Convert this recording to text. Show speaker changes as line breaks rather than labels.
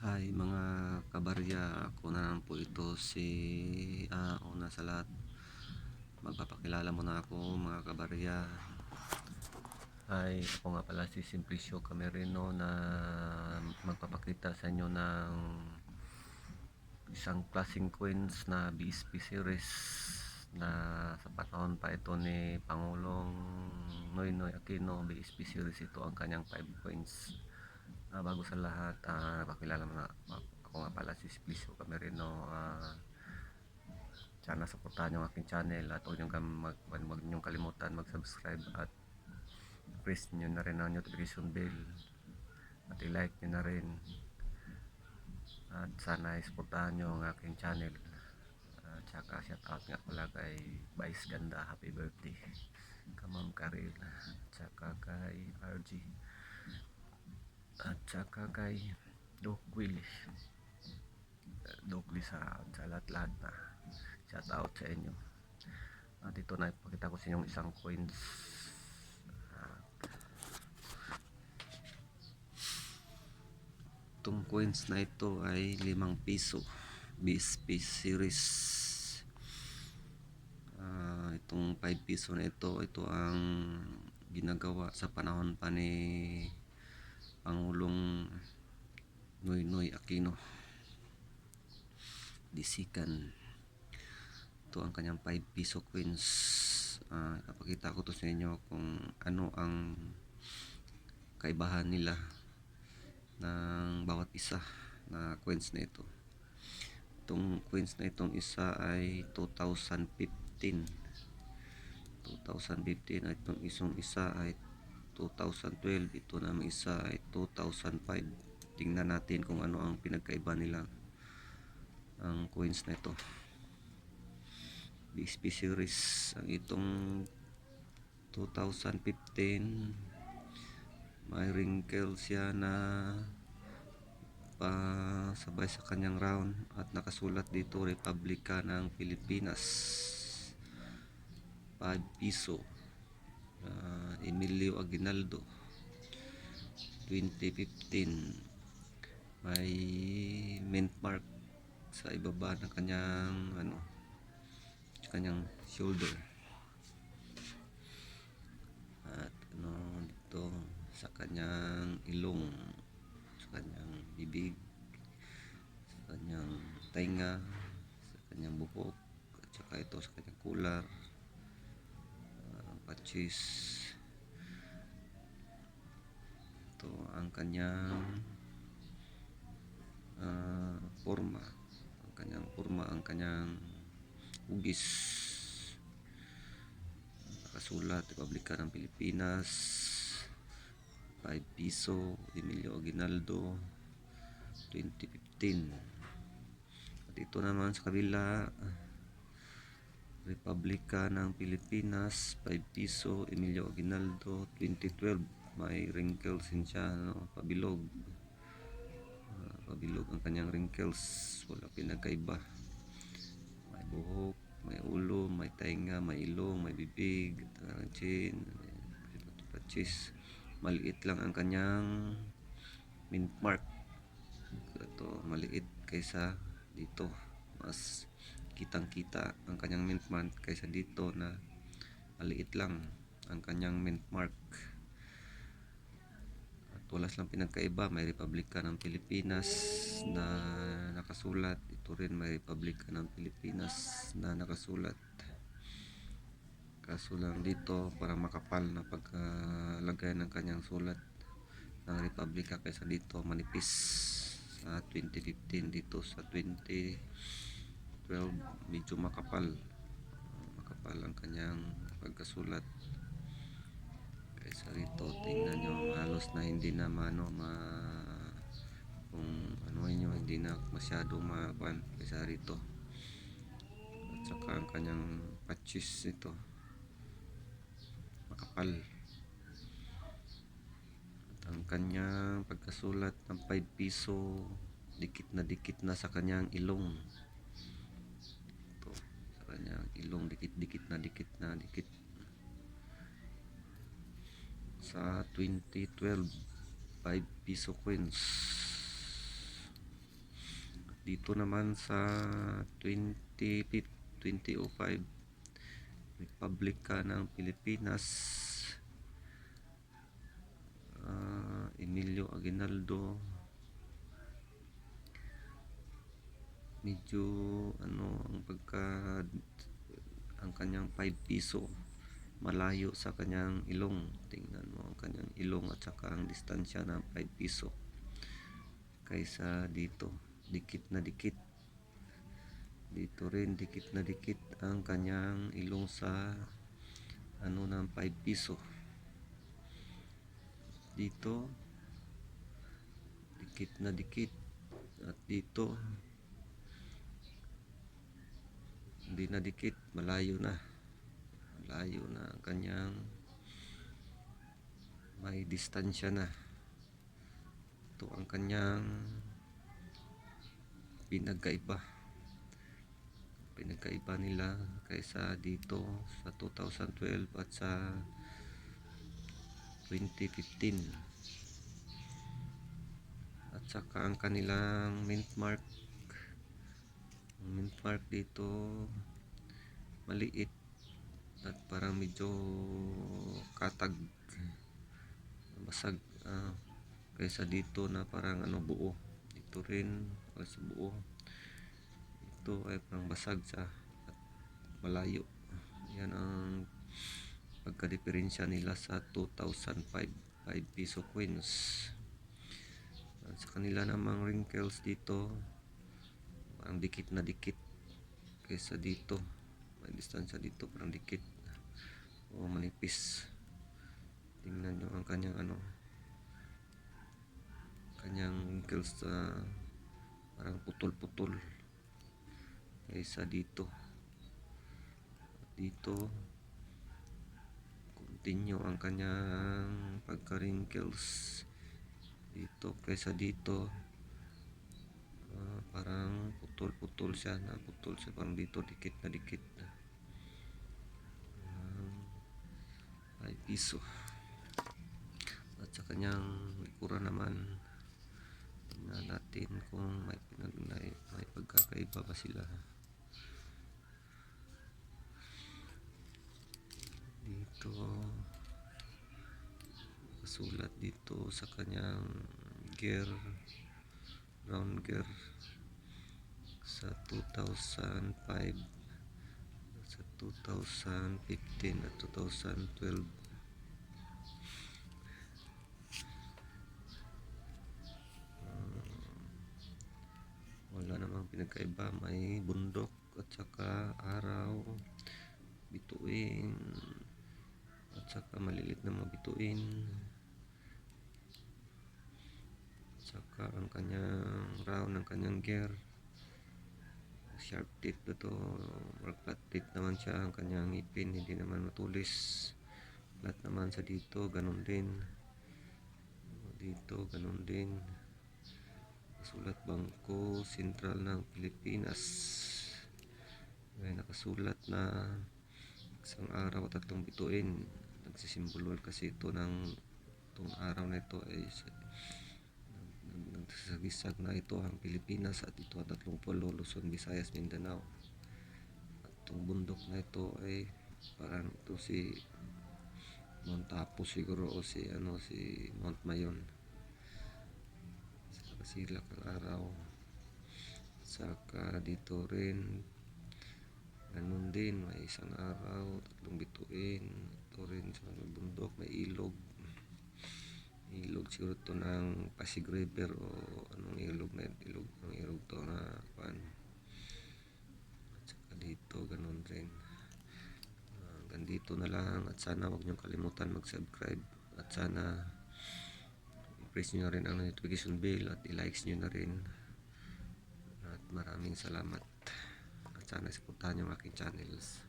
Hi mga kabarya, ako na naman po ito si una sa lahat, magpapakilala muna ako mga kabarya. Hi, ako nga pala si Simplicio Camerino na magpapakita sa inyo ng isang klaseng coins na BSP series na sa panahon pa ito ni Pangulong Noynoy Aquino. BSP series ito ang kanyang 5 coins. Bago sa lahat, napakilala mo na ako nga pala si Simplicio Camerino. Sana supportahan yung aking channel at huwag niyong kalimutan mag-subscribe at press nyo na rin ang notification bell at i-like nyo na rin, at sana supportahan nyo ang aking channel. At saka shout out nga pala kay Vice Ganda, happy birthday ka Ma'am Karil, at saka kay RG, at saka kay Doc Willis, sa lahat-lahat na shout out sa inyo. At ito na ipakita ko sa inyo isang coins. Itong coins na ito ay 5 piso BSP series. Itong 5 piso na ito ang ginagawa sa panahon pa ni Pangulong Noynoy Aquino Disikan. Ito ang kanyang 5 piso coins. Ipapakita ko to sa inyo kung ano ang kaibahan nila ng bawat isa na coins na ito. Itong coins na itong isa ay 2015 at itong isang isa ay 2012. Ito naman isa ay 2005. Tingnan natin kung ano ang pinagkaiba nila ang coins na ito. BSP series, ang itong 2015 may wrinkle siya na pasabay sa kanyang round at nakasulat dito Republika ng Pilipinas. 5 piso, Emilio Aguinaldo 2015. May mint mark sa ibaba ng kanyang shoulder, at dito sa kanyang ilong, sa kanyang bibig, sa kanyang tainga, sa kanyang buhok, at saka ito sa kanyang kular, patsis. Ito ang kanyang forma, ang kanyang hugis. Nakasulat Republika ng Pilipinas, 5 piso, Emilio Aguinaldo 2015. At ito naman sa kabila, Republika ng Pilipinas, 5 piso, Emilio Aguinaldo 2012. May wrinkles din siya, pabilog ang kanyang wrinkles, wala pinagkaiba. May buhok, may ulo, may tainga, may ilong, may bibig, chin, patsis. Maliit lang ang kanyang mint mark. Ito maliit kaysa dito, mas kitang-kita ang kanyang mint mark kaysa dito na maliit lang ang kanyang mint mark. At wala silang pinagkaiba, may Republika ng Pilipinas na nakasulat, ito rin may Republika ng Pilipinas na nakasulat. Kaso lang dito para makapal na pagkalagay ng kanyang sulat ng Republika kaysa dito manipis sa 2015. Dito sa 2012 medyo makapal ang kanyang pagkasulat kaysa dito. Tingnan nyo, halos na hindi na kung ano nyo, hindi na masyado makuan kaysa rito. At saka ang kanyang patches ito makapal. At ang kanyang pagkasulat ng 5 piso, dikit na sa kanyang ilong. Ito, sa kanyang ilong, dikit sa 2012 5 piso coins. Dito naman sa 2005 Republika ng Pilipinas, Emilio Aguinaldo, medyo ang kanyang 5 piso malayo sa kanyang ilong. Tingnan mo ang kanyang ilong at saka ang distansya ng 5 piso kaysa dito, dikit na dikit. Dito rin dikit na dikit ang kanyang ilong sa ng 5 piso. Dito dikit na dikit, at dito hindi na dikit, malayo na ang kanyang, may distansya na. Ito ang kanyang pinagkaiba nila kaysa dito sa 2012 at sa 2015. At saka ang kanilang mint mark dito maliit at parang medyo katag, basag, kaysa dito na parang buo. Dito rin sa buo, ito ay parang basag sa at malayo. Yan ang pagkadiferensya nila sa 2005 5 piso coins. At sa kanila namang wrinkles dito, parang dikit na dikit kaysa dito. May distansya dito, parang dikit o manipis. Tingnan nyo ang kanyang kanyang wrinkles, parang putol-putol kaysa dito. Dito continue ang kanyang pagka-wrinkles dito kaysa dito. Parang putol-putol siya, parang dito dikit na dikit. 5 piso. At sa kanyang likuran naman, tingnan natin kung may pagkakaiba ba sila. Dito sulat dito sa kanyang gear, round gear sa 2005, sa 2015 at 2012. Wala namang pinagkaiba, may bundok at saka araw, bituin at saka malilit na mga bituin. Saka ang kanyang round ng kanyang gear, sharp teeth ito, flat teeth naman siya. Ang kanyang ngipin hindi naman matulis, flat naman sa dito, ganun din dito, ganun din. Sulat Bangko Sentral ng Pilipinas, may nakasulat na isang araw, tatlong bituin. Nagsisimbolo kasi ito ng itong araw na ito ay nagsasagisag na ito ang Pilipinas, at ito ang 30 Luzon, Visayas, Mindanao. At itong bundok na ito ay parang ito si Mount Apo siguro, o si Mount Mayon. Sa kasilak ng araw. Saka dito rin ganun din, may isang araw, tatlong bituin. Ito rin sa bundok, may ilog siguro ito ng Pasig River, o anong ilog to na pan. At saka dito ganun rin. Hanggang dito na lang, at sana huwag nyo kalimutan mag-subscribe, at sana i-press nyo na rin ang notification bell at i-likes nyo na rin. At maraming salamat, at sana supportahan yung aking channels.